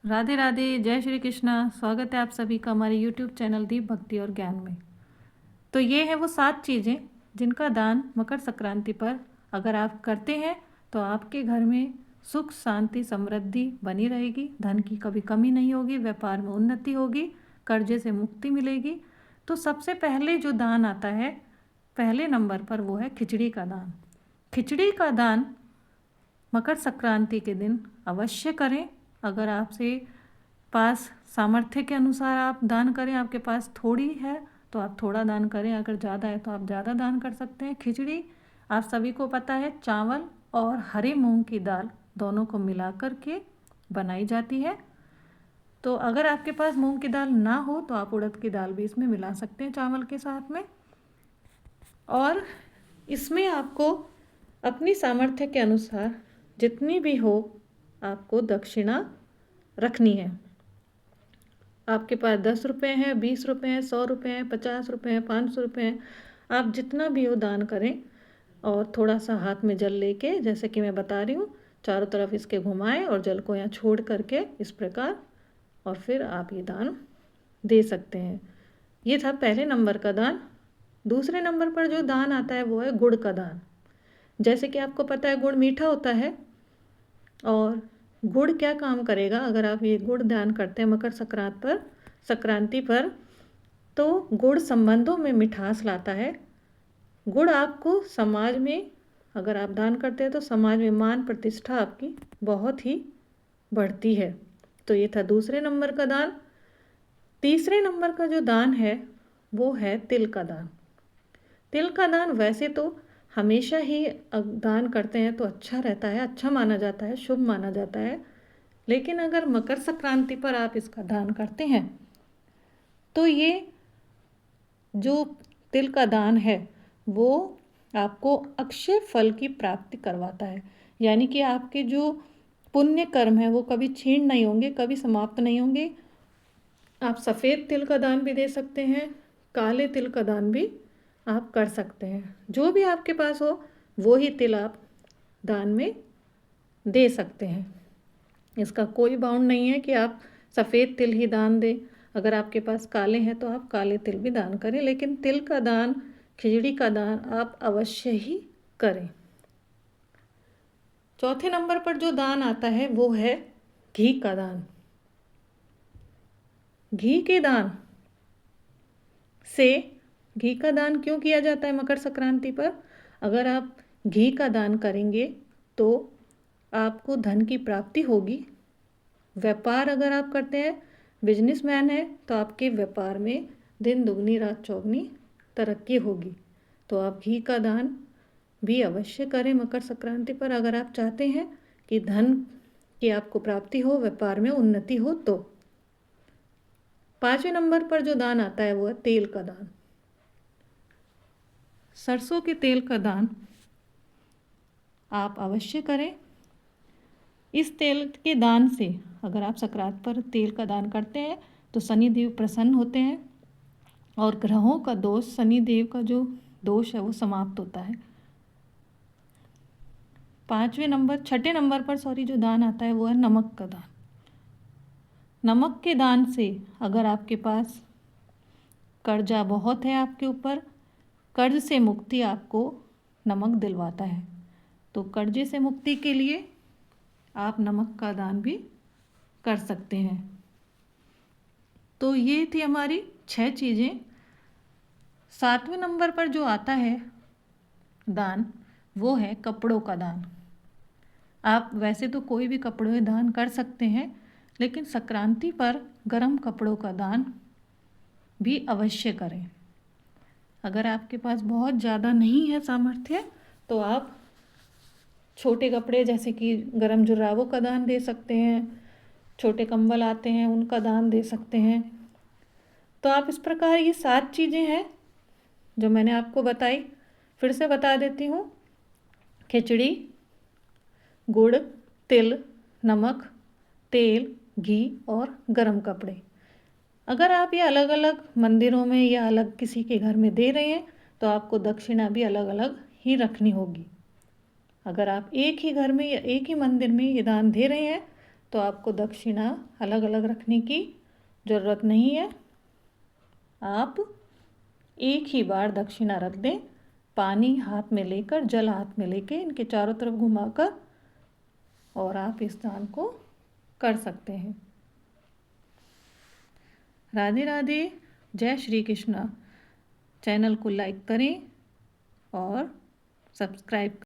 राधे राधे, जय श्री कृष्णा। स्वागत है आप सभी का हमारे YouTube चैनल दीप भक्ति और ज्ञान में। तो ये है वो 7 चीज़ें जिनका दान मकर संक्रांति पर अगर आप करते हैं तो आपके घर में सुख शांति समृद्धि बनी रहेगी, धन की कभी कमी नहीं होगी, व्यापार में उन्नति होगी, कर्जे से मुक्ति मिलेगी। तो सबसे पहले जो दान आता है पहले नंबर पर वो है खिचड़ी का दान। खिचड़ी का दान मकर संक्रांति के दिन अवश्य करें। अगर आपसे पास सामर्थ्य के अनुसार आप दान करें, आपके पास थोड़ी है तो आप थोड़ा दान करें, अगर ज़्यादा है तो आप ज़्यादा दान कर सकते हैं। खिचड़ी आप सभी को पता है चावल और हरे मूंग की दाल दोनों को मिला कर के बनाई जाती है। तो अगर आपके पास मूंग की दाल ना हो तो आप उड़द की दाल भी इसमें मिला सकते हैं चावल के साथ में। और इसमें आपको अपनी सामर्थ्य के अनुसार जितनी भी हो आपको दक्षिणा रखनी है। आपके पास 10 रुपये हैं, 20 रुपये हैं, 100 रुपये हैं, 50 रुपये हैं, 500 रुपये हैं, आप जितना भी हो दान करें। और थोड़ा सा हाथ में जल लेके, जैसे कि मैं बता रही हूँ, चारों तरफ इसके घुमाएं और जल को यहाँ छोड़ करके इस प्रकार, और फिर आप ये दान दे सकते हैं। ये था पहले नंबर का दान। दूसरे नंबर पर जो दान आता है वो है गुड़ का दान। जैसे कि आपको पता है गुड़ मीठा होता है, और गुड़ क्या काम करेगा अगर आप ये गुड़ दान करते हैं मकर संक्रांति पर, तो गुड़ संबंधों में मिठास लाता है। गुड़ आपको समाज में अगर आप दान करते हैं तो समाज में मान प्रतिष्ठा आपकी बहुत ही बढ़ती है। तो ये था दूसरे नंबर का दान। तीसरे नंबर का जो दान है वो है तिल का दान। तिल का दान वैसे तो हमेशा ही दान करते हैं तो अच्छा रहता है, अच्छा माना जाता है, शुभ माना जाता है। लेकिन अगर मकर संक्रांति पर आप इसका दान करते हैं तो ये जो तिल का दान है वो आपको अक्षय फल की प्राप्ति करवाता है। यानी कि आपके जो पुण्य कर्म है वो कभी क्षीण नहीं होंगे, कभी समाप्त नहीं होंगे। आप सफ़ेद तिल का दान भी दे सकते हैं, काले तिल का दान भी आप कर सकते हैं। जो भी आपके पास हो वो ही तिल आप दान में दे सकते हैं। इसका कोई बाउंड नहीं है कि आप सफ़ेद तिल ही दान दें। अगर आपके पास काले हैं तो आप काले तिल भी दान करें, लेकिन तिल का दान, खिचड़ी का दान आप अवश्य ही करें। चौथे नंबर पर जो दान आता है वो है घी का दान। घी के दान से, घी का दान क्यों किया जाता है मकर संक्रांति पर? अगर आप घी का दान करेंगे तो आपको धन की प्राप्ति होगी। व्यापार अगर आप करते हैं, बिजनेसमैन है, तो आपके व्यापार में दिन दुगनी रात चौगनी तरक्की होगी। तो आप घी का दान भी अवश्य करें मकर संक्रांति पर, अगर आप चाहते हैं कि धन की आपको प्राप्ति हो, व्यापार में उन्नति हो। तो पांचवें नंबर पर जो दान आता है वो है तेल का दान। सरसों के तेल का दान आप अवश्य करें। इस तेल के दान से अगर आप संक्रांति पर तेल का दान करते हैं तो शनिदेव प्रसन्न होते हैं और ग्रहों का दोष, शनिदेव का जो दोष है वो समाप्त होता है। छठे नंबर पर जो दान आता है वो है नमक का दान। नमक के दान से अगर आपके पास कर्जा बहुत है आपके ऊपर, कर्ज से मुक्ति आपको नमक दिलवाता है। तो कर्जे से मुक्ति के लिए आप नमक का दान भी कर सकते हैं। तो ये थी हमारी 6 चीज़ें। 7वें नंबर पर जो आता है दान वो है कपड़ों का दान। आप वैसे तो कोई भी कपड़ों का दान कर सकते हैं, लेकिन संक्रांति पर गर्म कपड़ों का दान भी अवश्य करें। अगर आपके पास बहुत ज़्यादा नहीं है सामर्थ्य तो आप छोटे कपड़े जैसे कि गर्म जुराबों का दान दे सकते हैं, छोटे कंबल आते हैं उनका दान दे सकते हैं। तो आप इस प्रकार ये 7 चीज़ें हैं जो मैंने आपको बताई, फिर से बता देती हूँ। खिचड़ी, गुड़, तिल, नमक, तेल, घी और गर्म कपड़े। अगर आप ये अलग अलग मंदिरों में या अलग किसी के घर में दे रहे हैं तो आपको दक्षिणा भी अलग अलग ही रखनी होगी। अगर आप एक ही घर में या एक ही मंदिर में ये दान दे रहे हैं तो आपको दक्षिणा अलग अलग रखने की ज़रूरत नहीं है। आप एक ही बार दक्षिणा रख दें। पानी हाथ में लेकर, जल हाथ में लेके इनके चारों तरफ घुमाकर, और आप इस दान को कर सकते हैं। राधे राधे, जय श्री कृष्णा। चैनल को लाइक करें और सब्सक्राइब